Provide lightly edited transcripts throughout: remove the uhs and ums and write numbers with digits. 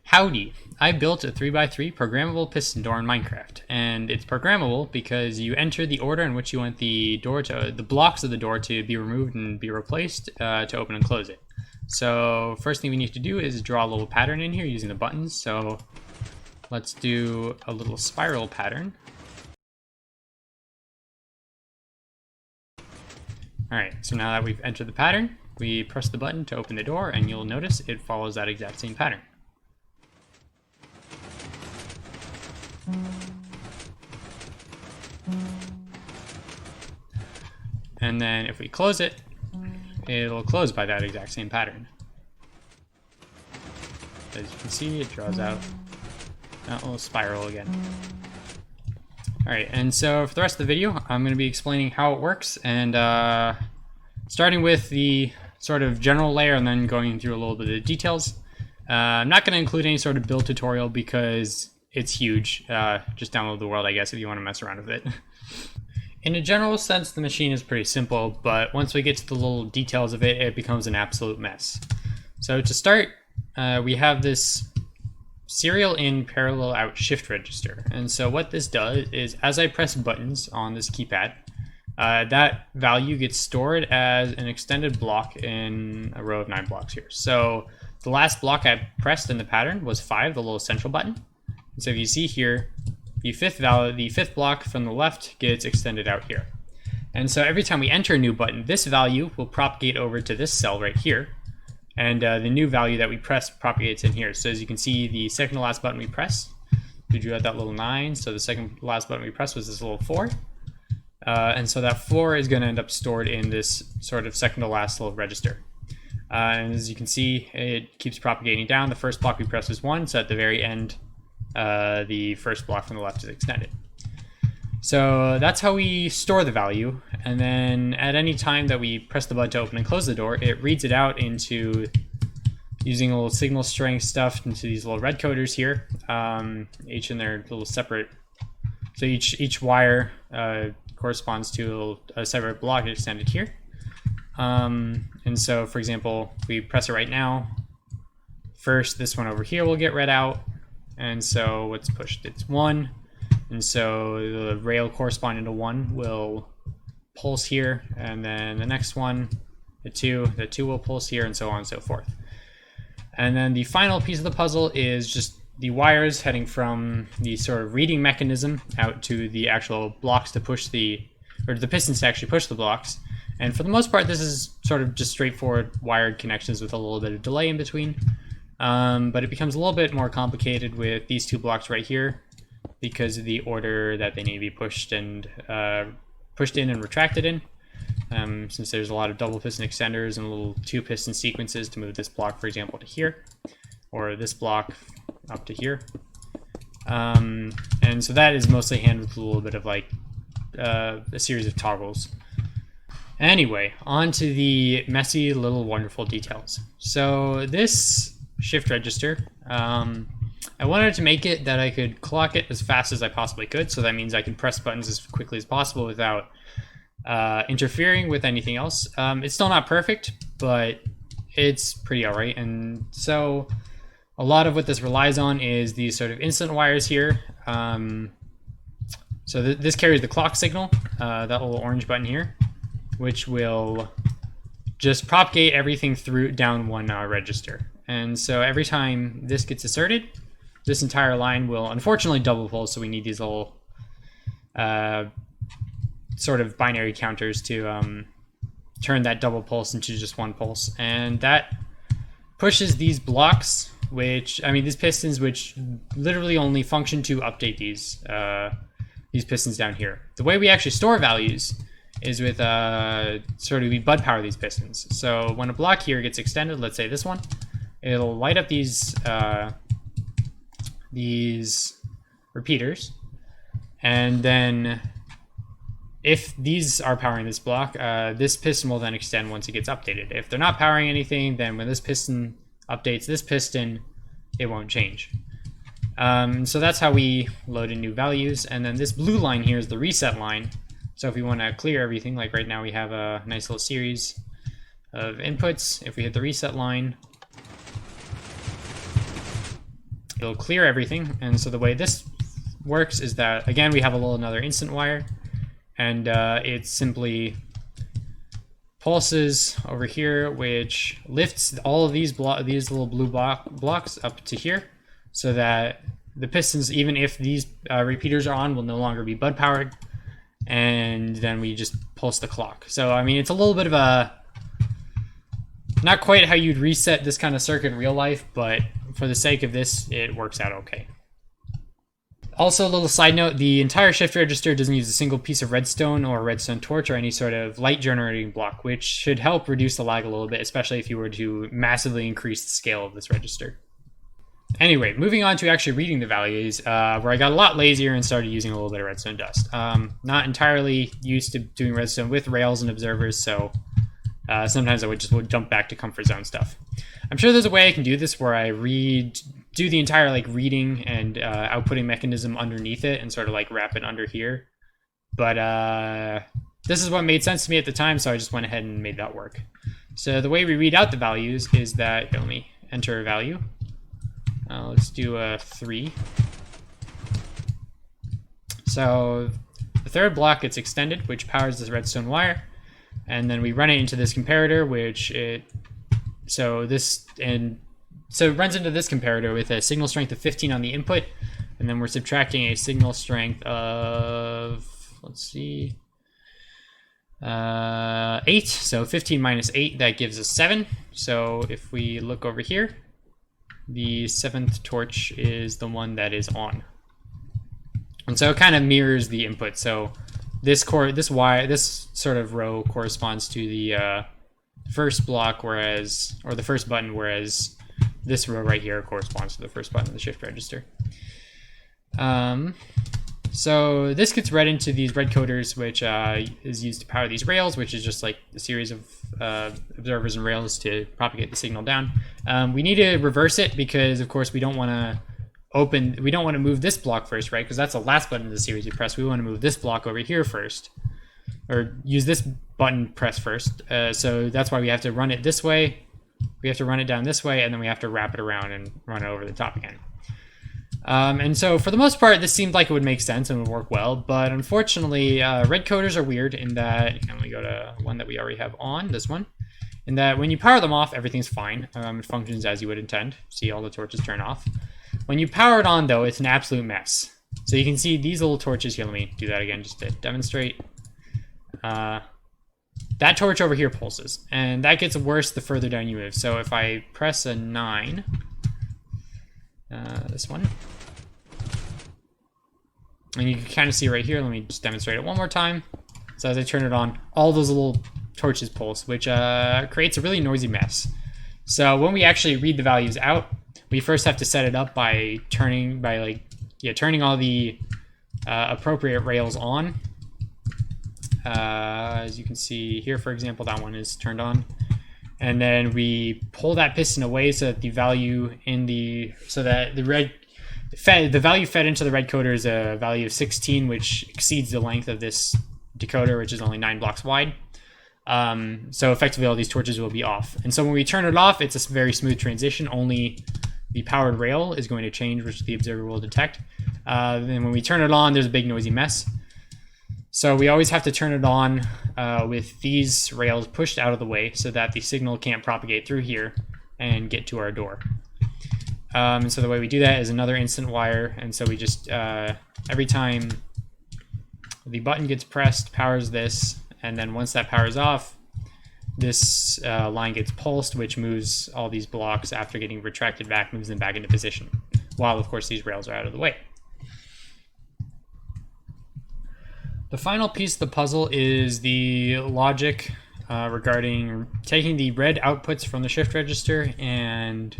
Howdy! I built a 3x3 programmable piston door in Minecraft, and it's programmable because you enter the order in which you want the blocks of the door to be removed and be replaced to open and close it. So first thing we need to do is draw a little pattern in here using the buttons. So let's do a little spiral pattern. Alright, so now that we've entered the pattern, we press the button to open the door, and you'll notice it follows that exact same pattern. And then if we close it, it'll close by that exact same pattern. As you can see, it draws out that little spiral again. Alright, and so for the rest of the video, I'm going to be explaining how it works, and starting with the sort of general layer and then going through a little bit of the details. I'm not going to include any sort of build tutorial because it's huge. Just download the world, I guess, if you want to mess around with it. In a general sense, the machine is pretty simple, but once we get to the little details of it, it becomes an absolute mess. So to start, we have this serial in parallel out shift register. And so what this does is, as I press buttons on this keypad, that value gets stored as an extended block in a row of 9 blocks here. So the last block I pressed in the pattern was 5, the little central button. And so if you see here, the fifth block from the left gets extended out here. And so every time we enter a new button, this value will propagate over to this cell right here. And the new value that we press propagates in here. So as you can see, the second to last button we press, we drew out that little 9. So the second to last button we press was this little 4. And so that 4 is going to end up stored in this sort of second to last little register. And as you can see, it keeps propagating down. The first block we press is 1, so at the very end, the first block from the left is extended. So that's how we store the value, and then at any time that we press the button to open and close the door, it reads it out into using a little signal strength stuff into these little red coders here, each in their little separate. So each wire corresponds to a separate block extended here. And so, for example, if we press it right now, first this one over here will get read out. And so what's pushed? It's 1. And so the rail corresponding to 1 will pulse here. And then the next one, the 2 will pulse here, and so on and so forth. And then the final piece of the puzzle is just the wires heading from the sort of reading mechanism out to the actual blocks to push the pistons to actually push the blocks. And for the most part, this is sort of just straightforward wired connections with a little bit of delay in between. But it becomes a little bit more complicated with these 2 blocks right here because of the order that they need to be pushed in and retracted in. Since there's a lot of double piston extenders and little 2 piston sequences to move this block, for example, to here, or this block up to here. And so that is mostly handled with a little bit of like a series of toggles. Anyway, on to the messy little wonderful details. So this shift register, I wanted to make it that I could clock it as fast as I possibly could, so that means I can press buttons as quickly as possible without interfering with anything else. It's still not perfect, but it's pretty alright. And so a lot of what this relies on is these sort of instant wires here. So this carries the clock signal, that little orange button here, which will just propagate everything through down one register. And so every time this gets asserted, this entire line will unfortunately double pulse, so we need these little sort of binary counters to turn that double pulse into just one pulse. And that pushes these blocks, these pistons, which literally only function to update these pistons down here. The way we actually store values is with we bud power these pistons. So when a block here gets extended, let's say this one, it'll light up these repeaters, and then if these are powering this block, this piston will then extend once it gets updated. If they're not powering anything, then when this piston updates this piston, it won't change. So that's how we load in new values. And then this blue line here is the reset line. So if we want to clear everything, like right now we have a nice little series of inputs. If we hit the reset line, it'll clear everything. And so the way this works is that, again, we have another instant wire, and it simply pulses over here, which lifts all of these little blue blocks up to here, so that the pistons, even if these repeaters are on, will no longer be bud powered, and then we just pulse the clock. So I mean, it's a little bit of a, not quite how you'd reset this kind of circuit in real life, but for the sake of this, it works out okay. Also, a little side note, the entire shift register doesn't use a single piece of redstone or redstone torch or any sort of light generating block, which should help reduce the lag a little bit, especially if you were to massively increase the scale of this register. Anyway, moving on to actually reading the values, where I got a lot lazier and started using a little bit of redstone dust. Not entirely used to doing redstone with rails and observers, so sometimes I would just jump back to comfort zone stuff. I'm sure there's a way I can do this where I do the entire like reading and outputting mechanism underneath it and sort of like wrap it under here. But this is what made sense to me at the time, so I just went ahead and made that work. So the way we read out the values is that, let me enter a value. Let's do a 3. So the third block gets extended, which powers this redstone wire. And then we run it into this comparator, so it runs into this comparator with a signal strength of 15 on the input, and then we're subtracting a signal strength of, let's see, 8. So 15 minus 8, that gives us 7. So if we look over here, the 7th torch is the one that is on. And so it kind of mirrors the input. So this sort of row corresponds to the first block, or the first button, whereas this row right here corresponds to the first button of the shift register. So this gets read into these red coders, which is used to power these rails, which is just like a series of observers and rails to propagate the signal down. We need to reverse it because, of course, we don't want to move this block first, right? Because that's the last button of the series we press. We want to move this block over here first, or use this button press first. So that's why we have to run it this way. We have to run it down this way, and then we have to wrap it around and run it over the top again. And so for the most part, this seemed like it would make sense and would work well, but unfortunately, red coders are weird in that, let me go to one that we already have on, this one, in that when you power them off, everything's fine. It functions as you would intend. See, all the torches turn off. When you power it on, though, it's an absolute mess. So you can see these little torches here. Let me do that again just to demonstrate. That torch over here pulses, and that gets worse the further down you move. So if I press a 9, this one, and you can kind of see right here, let me just demonstrate it one more time. So as I turn it on, all those little torches pulse, which creates a really noisy mess. So when we actually read the values out, we first have to set it up by turning all the appropriate rails on. As you can see here, for example, that one is turned on. And then we pull that piston away so that the value the value fed into the red coder is a value of 16, which exceeds the length of this decoder, which is only 9 blocks wide. So effectively all these torches will be off. And so when we turn it off, it's a very smooth transition. Only the powered rail is going to change, which the observer will detect. Then when we turn it on, there's a big noisy mess. So we always have to turn it on with these rails pushed out of the way so that the signal can't propagate through here and get to our door. And so the way we do that is another instant wire. And so we just, every time the button gets pressed, powers this. And then once that powers off, this line gets pulsed, which moves all these blocks after getting retracted back, moves them back into position, while of course these rails are out of the way. The final piece of the puzzle is the logic regarding taking the red outputs from the shift register and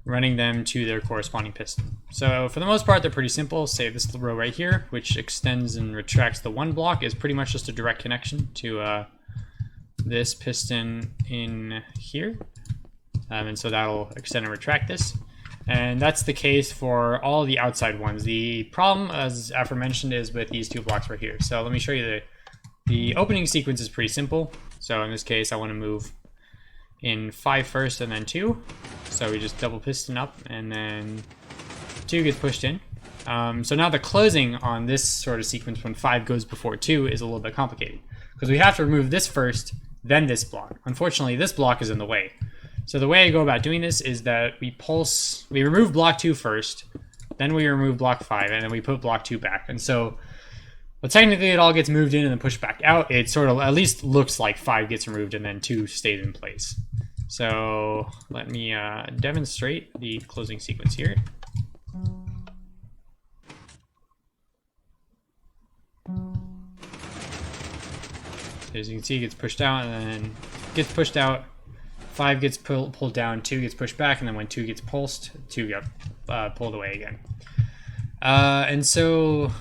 running them to their corresponding piston. So for the most part, they're pretty simple. Say this row right here, which extends and retracts the one block, is pretty much just a direct connection to this piston in here. And so that'll extend and retract this. And that's the case for all the outside ones. The problem, as aforementioned, is with these two blocks right here. So let me show you the opening sequence is pretty simple. So in this case, I want to move in 5 first and then 2. So we just double piston up and then 2 gets pushed in. So now the closing on this sort of sequence when 5 goes before 2 is a little bit complicated, because we have to remove this first, then this block. Unfortunately, this block is in the way. So the way I go about doing this is that we remove block 2 first, then we remove block 5, and then we put block 2 back. And so, well, technically it all gets moved in and then pushed back out. It sort of at least looks like 5 gets removed and then 2 stays in place. So let me demonstrate the closing sequence here. As you can see, it gets pushed out and then gets pushed out. 5 gets pulled down, 2 gets pushed back, and then when 2 gets pulsed, 2 got pulled away again. And so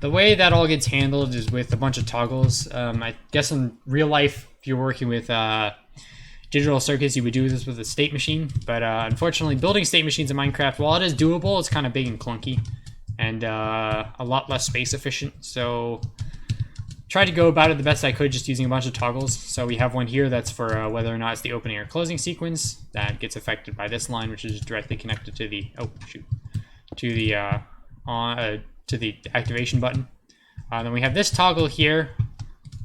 the way that all gets handled is with a bunch of toggles. I guess in real life, if you're working with digital circuits, you would do this with a state machine. But unfortunately, building state machines in Minecraft, while it is doable, it's kind of big and clunky and a lot less space efficient. So tried to go about it the best I could, just using a bunch of toggles. So we have one here that's for whether or not it's the opening or closing sequence. That gets affected by this line, which is directly connected to the to the activation button. Then we have this toggle here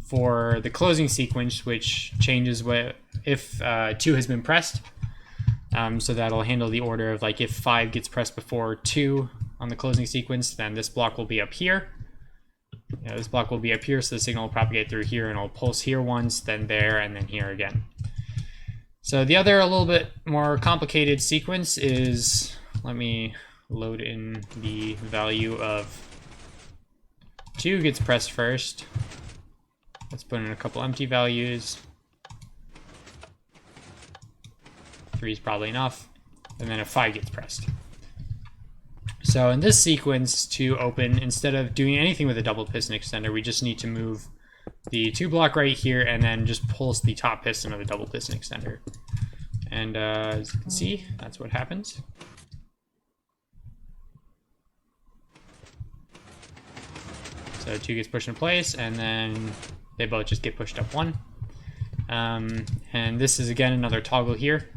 for the closing sequence, which changes if 2 has been pressed. So that'll handle the order of, like, if 5 gets pressed before 2 on the closing sequence, then this block will be up here. This block will be up here, so the signal will propagate through here, and it'll pulse here once, then there, and then here again. So the other, a little bit more complicated sequence is, let me load in the value of 2 gets pressed first. Let's put in a couple empty values. 3 is probably enough. And then a 5 gets pressed. So in this sequence, to open, instead of doing anything with a double piston extender, we just need to move the 2 block right here and then just pulse the top piston of the double piston extender. And as you can see, that's what happens. So 2 gets pushed in place, and then they both just get pushed up 1. And this is, again, another toggle here.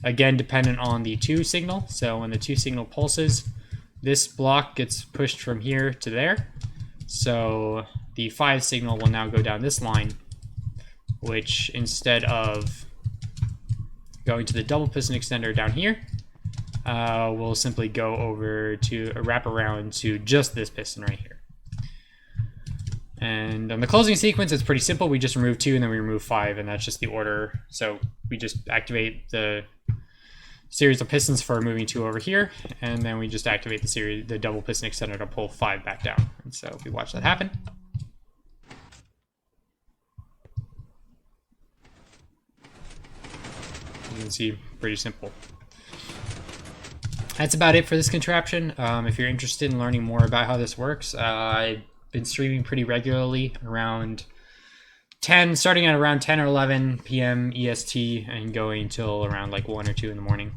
Again, dependent on the 2 signal. So when the 2 signal pulses, this block gets pushed from here to there. So the 5 signal will now go down this line, which instead of going to the double piston extender down here, will simply go over to wrap around to just this piston right here. And on the closing sequence, it's pretty simple. We just remove 2 and then we remove 5, and that's just the order. So we just activate the series of pistons for moving 2 over here, and then we just activate the double piston extender to pull 5 back down. And so if we watch that happen, you can see, pretty simple. That's about it for this contraption. If you're interested in learning more about how this works, I've been streaming pretty regularly around starting at around 10 or 11 p.m. EST and going till around like 1 or 2 in the morning.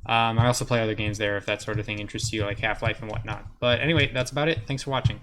I also play other games there if that sort of thing interests you, like Half-Life and whatnot. But anyway, that's about it. Thanks for watching.